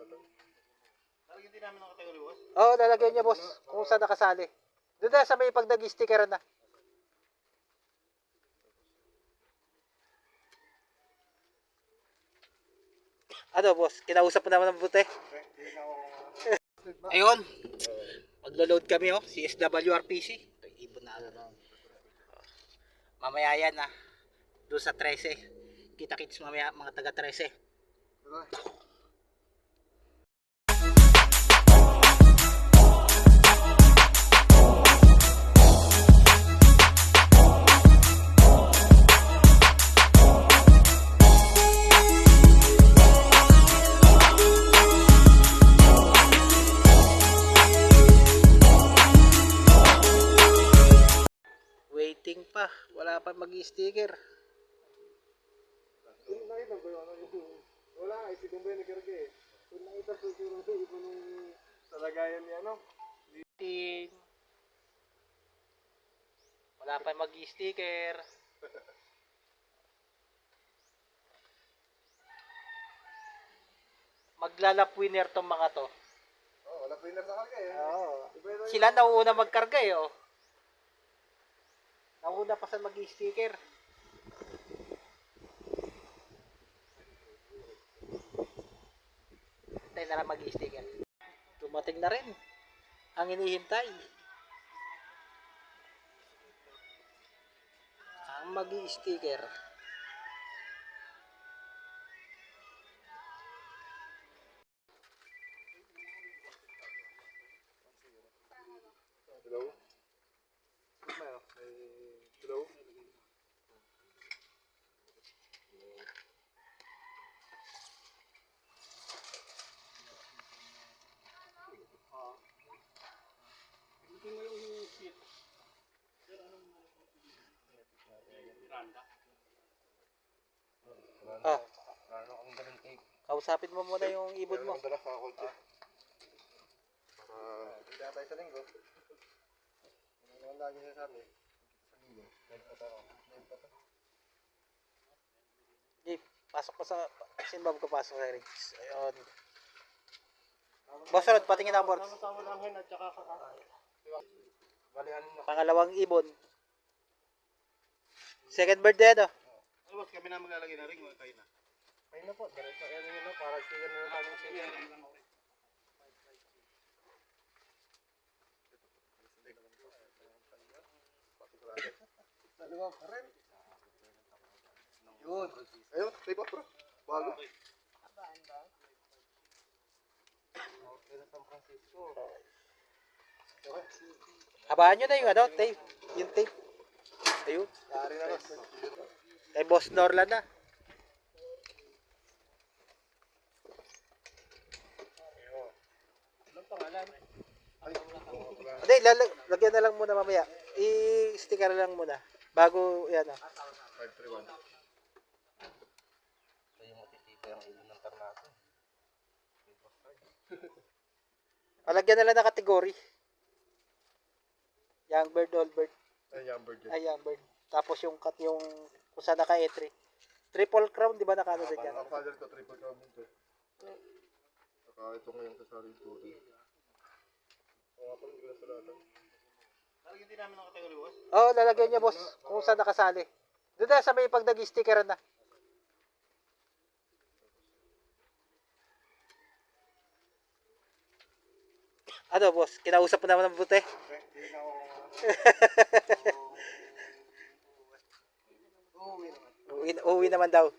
Lalagyan din namin ng kategory, boss? Oo, lalagyan niya, boss, kung saan nakasali. Doon na sa may pag nag-sticker na. Ano, boss? Kinausap mo naman ng buti. Ayun. Maglo-load kami, oh. CSWRPC. Ito, ibon na ano. Mamaya yan, doon sa 13. Kita-kits mamaya, mga taga 13. Waiting pa. Wala pa mag-sticker. Nakita ba yung wala nga, si Kumbay nagkarga eh. Kung nakita ko siguro ito nung sa lagayan ni ano. Waiting. Wala pa mag-sticker. Maglalap winner tong mga to. Oh, wala pa sa karga eh. Oo. Sila nauuna magkarga eh, oh. Nauna pa sa mag-sticker. Tayo na lang mag-sticker. Dumating na rin ang hinihintay. Ang mag-sticker. Hello? Hello? Ah, kausapin mo muna yung ibon mo. Dala sa kotse. Para hindi tayo sa linggo. Ano lagi siya sabi? Sa linggo. Jeep, pasok ko sa sinbab ko, pasok sa Rex. Ayun. Boss Rod, patingin ang board. Kasama lang hen at saka balihan na. Pangalawang ibon. Second bird din, oh. Ay, boss, kami na maglalagay na ring. Kayo na. Kayo na po. Diretso kayo nyo na. Para siya na natin siya. Dalawa pa rin. Yun. Ayun, tayo pa, bro. Bago. Habaan ba? Okay na San Francisco. Habaan nyo na yung ano, tape. Yung tape. Ayun. Yari na, boss. Kay Boss Norlan na. Anong pangalan? Ay, Hindi, lagyan na lang muna mamaya. I-sticker lang muna. Bago, yan, 531. Ito yung matitita yung ilong ng tarnato. Lagyan na lang na kategory. Young bird, old bird. Ay, young bird yun. Ay, young bird. Tapos yung cut, yung kung saan naka-entry. Triple crown, di ba nakano din yan? Ang father ko, triple crown din to. Saka ito ngayon kasali ito. Oo, ako hindi ko na salatan. Lalagyan din namin ng kategory, boss? Oo, lalagyan niya, boss, kung saan nakasali. Doon na sa may pag nag-sticker na. Ano, boss? Kinausap mo naman ng buti. Hindi na ako. Uuwi naman daw.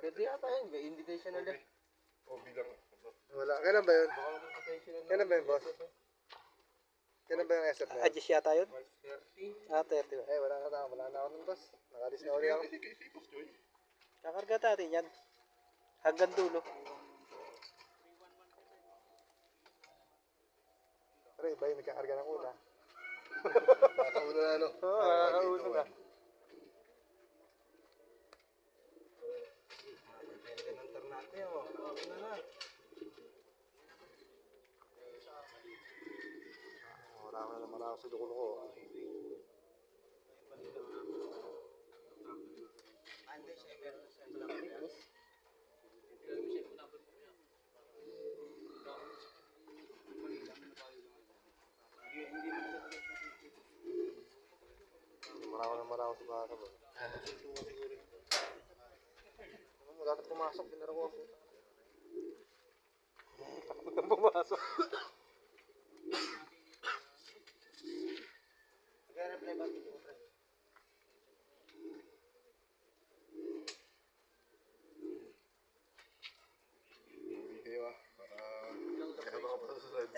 Pwede yata yun, may invitation ulit. O bilang. Wala, kailan ba yun? Kailan ba yun, boss? Kailan ba yung SF na yun? Adjust yata yun? 30. 30. Eh, wala na ako nun, boss. Nakalis na ulit ako. Kakarga natin yan. Hanggang dulo. Pero iba yung nagkakarga ng una. Nakauna na, no? Oo, nakakauna na. Ng tarnate, oh. sa dukulo ko. Maraw sa baka ba? Wala na pumasok, pinaraw ako. Takot na pumasok. Nag-reply ba dito? Video para kaya mga pasusunod.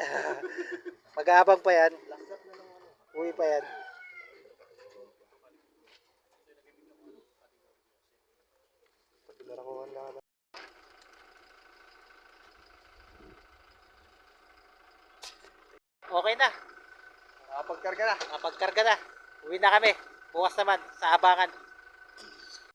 Mag-aabang pa yan. Uwi pa yan. Pinarakuhan lang. Okay na. Nakapagkarga na. Kapag karga na. Uwi na kami. Bukas naman sa Abangan.